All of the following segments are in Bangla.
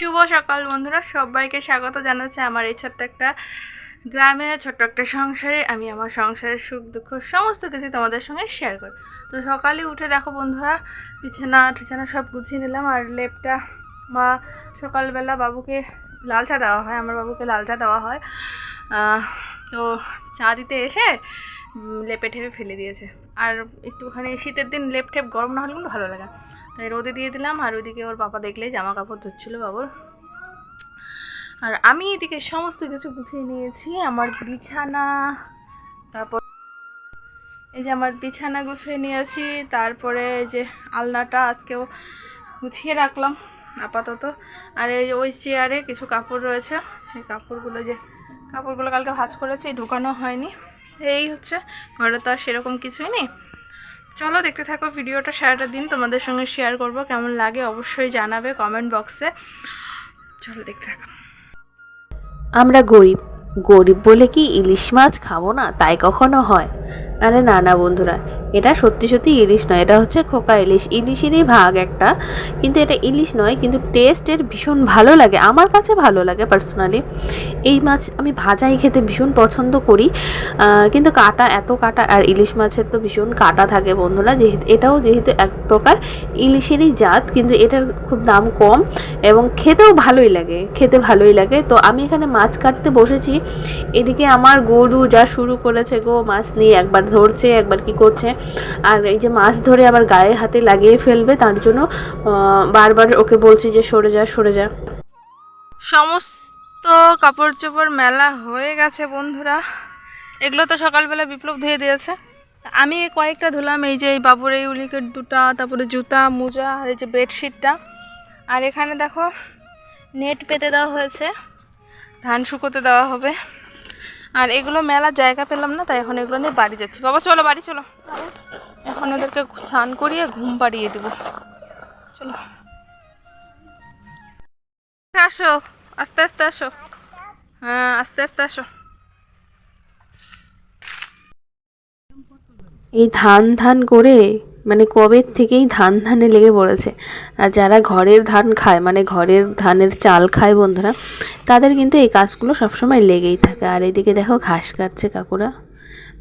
শুভ সকাল বন্ধুরা, সবাইকে স্বাগত জানাচ্ছি আমার এই ছোট্ট একটা গ্রামে, ছোট্ট একটা সংসারে। আমি আমার সংসারের সুখ দুঃখ সমস্ত কিছু তোমাদের সঙ্গে শেয়ার করি। তো সকালে উঠে দেখো বন্ধুরা, বিছানা সব গুছিয়ে নিলাম। আর লেপটা মা সকালবেলা বাবুকে লাল চা দেওয়া হয়, আমার বাবুকে লাল চা দেওয়া হয়। তো চা দিতে এসে লেপে ঠেপে ফেলে দিয়েছে। আর একটুখানি শীতের দিন লেপ ঠেপ গরম না হলে কিন্তু ভালো লাগে, তাই রোদে দিয়ে দিলাম। আর ওইদিকে ওর পাপা দেখলেই জামা কাপড় ধুচ্ছিলো বাবুর। আর আমি এদিকে সমস্ত কিছু গুছিয়ে নিয়েছি, আমার বিছানা, তারপর এই যে আমার বিছানা গুছিয়ে নিয়েছি, তারপরে এই যে আলনাটা আজকেও গুছিয়ে রাখলাম আপাতত। আর এই যে ওই চেয়ারে কিছু কাপড় রয়েছে, সেই কাপড়গুলো কালকে ভাঁজ করেছি, ঢুকানো হয়নি। এই হচ্ছে, ঘরে তো আর সেরকম কিছুই নেই। চলো দেখতে থাকো ভিডিওটা, সারাটা দিন তোমাদের সঙ্গে শেয়ার করব। কেমন লাগে অবশ্যই জানাবে কমেন্ট বক্সে। চলো দেখতে থাকো। আমরা গরিব গরিব বলে কি ইলিশ মাছ খাবো না, তাই কখনো হয়? আরে না না বন্ধুরা, এটা সত্যি সত্যি ইলিশ নয়, এটা হচ্ছে খোকা ইলিশ। ইলিশেরই ভাগ একটা, কিন্তু এটা ইলিশ নয়। কিন্তু টেস্টের ভীষণ ভালো লাগে, আমার কাছে ভালো লাগে পার্সোনালি। এই মাছ আমি ভাজাই খেতে ভীষণ পছন্দ করি, কিন্তু এত কাটা, আর ইলিশ মাছের তো ভীষণ কাটা থাকে বন্ধুরা। যেহেতু এক প্রকার ইলিশেরই জাত, কিন্তু এটার খুব দাম কম এবং খেতে ভালোই লাগে। তো আমি এখানে মাছ কাটতে বসেছি, এদিকে আমার গরু যা শুরু করেছে গো, মাছ নিয়ে একবার ধরছে একবার কি করছে। আর এই যে মাছ ধরে আবার গায়ে হাতে লাগিয়ে ফেলবে, তার জন্য বারবার ওকে বলছি যে সরে যা। সমস্ত কাপড় চোপড় মেলা হয়ে গেছে বন্ধুরা। এগুলো তো সকালবেলা বিপ্লব ধুয়ে দিয়েছে, আমি কয়েকটা ধুলাম। এই যে এই বাবুর এই উলিকের দুটা, তারপরে জুতা মোজা, আর এই যে বেডশিটটা। আর এখানে দেখো নেট পেতে দেওয়া হয়েছে, ধান শুকোতে দেওয়া হবে। আর এগুলো মেলার জায়গা পেলাম না, তাই এখন এগুলো নিয়ে বাড়ি যাচ্ছি। বাবা চলো বাড়ি চলো, এখন ওদেরকে স্নান করিয়ে ঘুম পাড়িয়ে দেবো। চলো আসো, আস্তে আস্তে আসো, হ্যাঁ আস্তে আস্তে আসো। এই ধান করে মানে কবে থেকেই ধানে লেগে পড়েছে। আর যারা ঘরের ধান খায়, মানে ঘরের ধানের চাল খায় বন্ধুরা, তাদের কিন্তু এই কাজগুলো সবসময় লেগেই থাকে। আর এদিকে দেখো ঘাস কাটছে কাকুরা।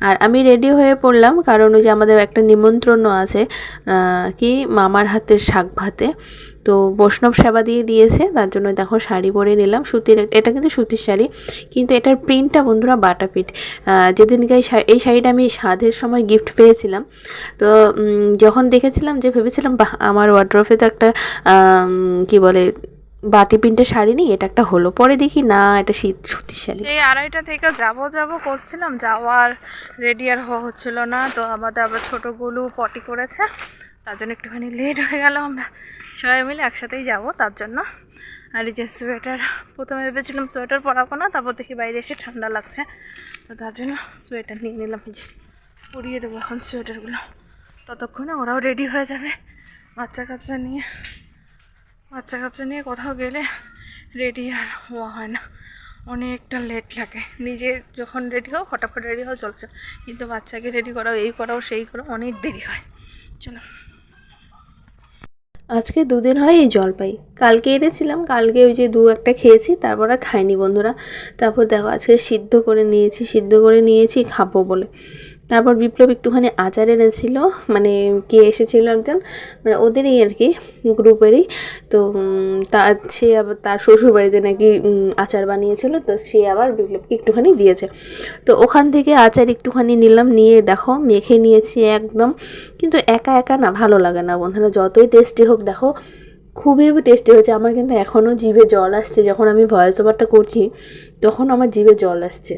আর আমি রেডি হয়ে পড়লাম, কারণ ওই যে আমাদের একটা নিমন্ত্রণ আছে, কি মামার হাতের শাক ভাতে। তো বৈষ্ণব সেবা দিয়েছে, তার জন্য দেখো শাড়ি পরে নিলাম সুতির। এটা কিন্তু সুতির শাড়ি, কিন্তু এটার প্রিন্টটা বন্ধুরা বাটা পিঠ। যেদিনকে এই শাড়িটা আমি সাধের সময় গিফট পেয়েছিলাম, তো যখন দেখেছিলাম যে ভেবেছিলাম বাহ, আমার ওয়ার্ড্রোবে তো একটা কি বলে বাটি প্রিন্টের শাড়ি নেই, এটা একটা হলো। পরে দেখি না, এটা সুতির শাড়ি। এই 2:30 থেকে যাব করছিলাম, যাওয়ার রেডি আর হচ্ছিল না। তো আমাদের আবার ছোটো গুলু পটি করেছে, তার জন্য একটুখানি লেট হয়ে গেল। আমরা সবাই মিলে একসাথেই যাব তার জন্য। আর এই যে সোয়েটার, প্রথমে ভেবেছিলাম সোয়েটার পরাবো না, তারপর দেখি বাইরে এসে ঠান্ডা লাগছে, তো তার জন্য সোয়েটার নিয়ে নিলাম। এই যে পরিয়ে দেবো এখন সোয়েটারগুলো, ততক্ষণে ওরাও রেডি হয়ে যাবে। বাচ্চা কাচ্চা নিয়ে কোথাও গেলে রেডি আর হওয়া হয় না, অনেকটা লেট লাগে। নিজে যখন রেডি হও ফটাফট রেডি হও চলছে, কিন্তু বাচ্চাকে রেডি করাও, এই করাও সেই করাও, অনেক দেরি হয়। চলো। আজকে দুদিন হয় এই জলপাই, কালকে এনেছিলাম, কালকে ওই যে একটা খেয়েছি, তারপর আর খাইনি বন্ধুরা। তারপর দেখো আজকে সিদ্ধ করে নিয়েছি খাবো বলে। তারপর বিপ্লব একটুখানি আচার এনেছিল, মানে কে এসেছিল একজন, মানে ওদেরই আর কি, গ্রুপেরই। তো সে আবার তার শ্বশুরবাড়িতে নাকি আচার বানিয়েছিল, তো সে আবার বিপ্লবকে একটুখানি দিয়েছে। তো ওখান থেকে আচার একটুখানি নিলাম, নিয়ে দেখো মেখে নিয়েছি একদম। কিন্তু একা একা না ভালো লাগে না বন্ধুরা, যতই টেস্টি হোক। দেখো খুবই টেস্টি হয়েছে, আমার কিন্তু এখনও জিভে জল আসছে। যখন আমি ভয়েস ওভারটা করছি তখন আমার জিভে জল আসছে।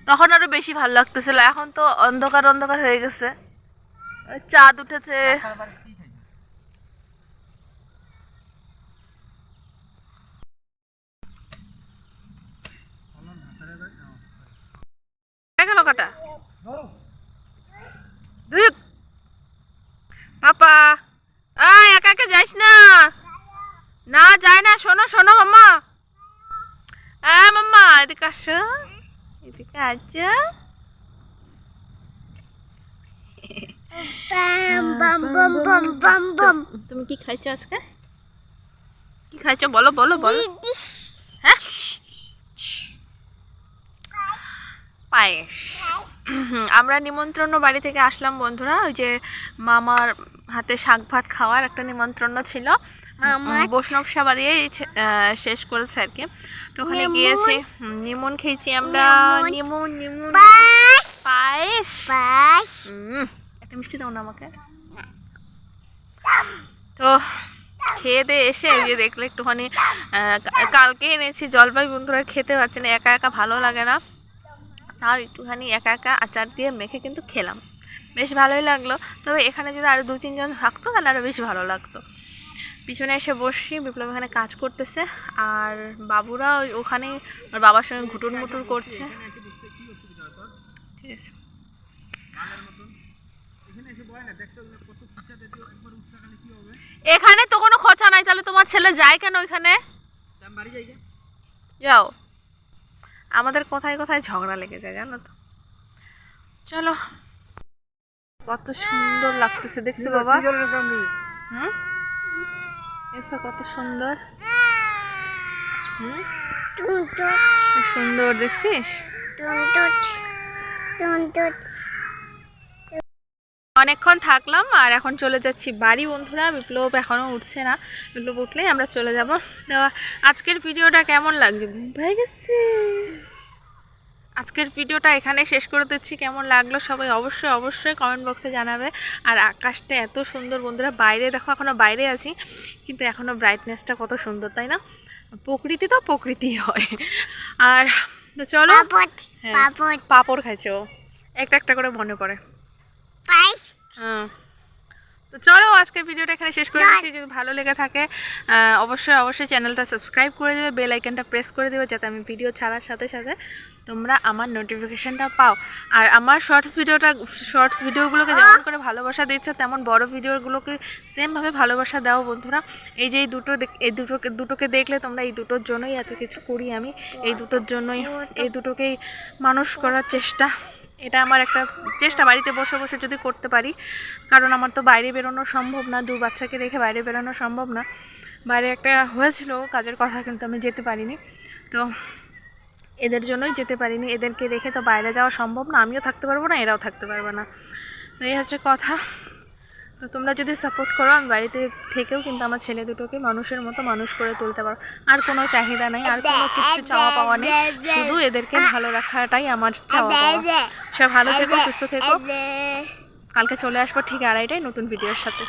তখন আরো বেশি ভালো লাগতেছিল, এখন তো অন্ধকার অন্ধকার হয়ে গেছে, চাঁদ উঠেছে। গেল কাটা পাপা, একা একা যাইস না, না যায় না। শোনো শোনো মাম্মা, মাম্মা এদিকে আসো, এদিকে আসো। তুমি কি খাইছো আজকে? কি খাইছো বলো বলো বলো। হ্যাঁ, পায়েস। আমরা নিমন্ত্রণ বাড়ি থেকে আসলাম বন্ধুরা, ওই যে মামার হাতে শাক ভাত খাওয়ার একটা নিমন্ত্রণ ছিল। বৈষ্ণব সেবা দিয়ে শেষ করেছে আর কি। তো ওখানে গিয়েছি, নিমন খেয়েছি আমরা। নিমন নিমন পায়েস। একটা মিষ্টি দাও না আমাকে। তো খেয়ে দিয়ে এসে এই যে দেখলে একটুখানি কালকে এনেছি জলপাই বন্ধুরা, খেতে পারছি না, একা একা ভালো লাগে না, তাও একটুখানি একা একা আচার দিয়ে মেখে কিন্তু খেলাম, বেশ ভালোই লাগলো। তবে এখানে যদি আরও 2-3 জন থাকতো তাহলে আরও বেশ ভালো লাগতো। পিছনে এসে বসছি, বিপ্লব এখানে কাজ করতেছে, আর বাবুরা ওখানে ওর বাবার সঙ্গে ঘুটুর মুটুর করছে। ঠিক আছে, এখানে তো কোনো খোঁচা নাই, তাহলে তোমার ছেলে যায় কেন ওইখানে? যাও, আমাদের কোথায় কোথায় ঝগড়া লেগে যায় জানো তো। চলো, কত সুন্দর লাগতেছে দেখছো বাবা? দেখছো কত সুন্দর? সুন্দর দেখছিস? অনেকক্ষণ থাকলাম আর এখন চলে যাচ্ছি বাড়ি বন্ধুরা। বিপ্লব এখনও উঠছে না, বিপ্লব উঠলেই আমরা চলে যাব। আজকের ভিডিওটা কেমন লাগছে? ঘুম পেয়ে গেছে। আজকের ভিডিওটা এখানে শেষ করে দিচ্ছি। কেমন লাগলো সবাই অবশ্যই অবশ্যই কমেন্ট বক্সে জানাবে। আর আকাশটা এত সুন্দর বন্ধুরা, বাইরে দেখো, এখনও বাইরে আছি কিন্তু এখনও ব্রাইটনেসটা কত সুন্দর, তাই না? প্রকৃতি তো প্রকৃতি হয়। আর তো চলো, পাপড় খাইছে ও, একটা একটা করে মনে পড়ে। হ্যাঁ, তো চলো আজকের ভিডিওটা এখানে শেষ করে দিচ্ছি। যদি ভালো লেগে থাকে অবশ্যই অবশ্যই চ্যানেলটা সাবস্ক্রাইব করে দেবে, বেল আইকনটা প্রেস করে দেবে, যাতে আমি ভিডিও ছাড়ার সাথে সাথে তোমরা আমার নোটিফিকেশানটা পাও। আর আমার শর্টস ভিডিওগুলোকে যেমন করে ভালোবাসা দিচ্ছ, তেমন বড় ভিডিওগুলোকে সেমভাবে ভালোবাসা দাও বন্ধুরা। এই যে এই দুটোকে দেখলে তোমরা, এই দুটোর জন্যই এত কিছু করি আমি, এই দুটোর জন্যই, এই দুটোকেই মানুষ করার চেষ্টা। এটা আমার একটা চেষ্টা, বাড়িতে বসে বসে যদি করতে পারি, কারণ আমার তো বাইরে বেরোনো সম্ভব না, 2 বাচ্চাকে রেখে বাইরে বেরোনো সম্ভব না। বাইরে একটা হয়েছিল কাজের কথা, কিন্তু আমি যেতে পারিনি। তো এদের জন্যই যেতে পারিনি, এদেরকে রেখে তো বাইরে যাওয়া সম্ভব না, আমিও থাকতে পারবো না, এরাও থাকতে পারবে না। তো এই হচ্ছে কথা। তো তোমরা যদি সাপোর্ট করো, আমি বাড়িতে থেকেও কিন্তু আমার ছেলে দুটোকে মানুষের মতো মানুষ করে তুলতে পারো। আর কোনো চাহিদা নেই, আর কোনো কিছু চাওয়া পাওয়া নেই, শুধু এদেরকে ভালো রাখাটাই আমার চাওয়া পাওয়া। সব ভালো থেকো, সুস্থ থেকো। কালকে চলে আসবো ঠিক 2:30টায় নতুন ভিডিওর সাথে।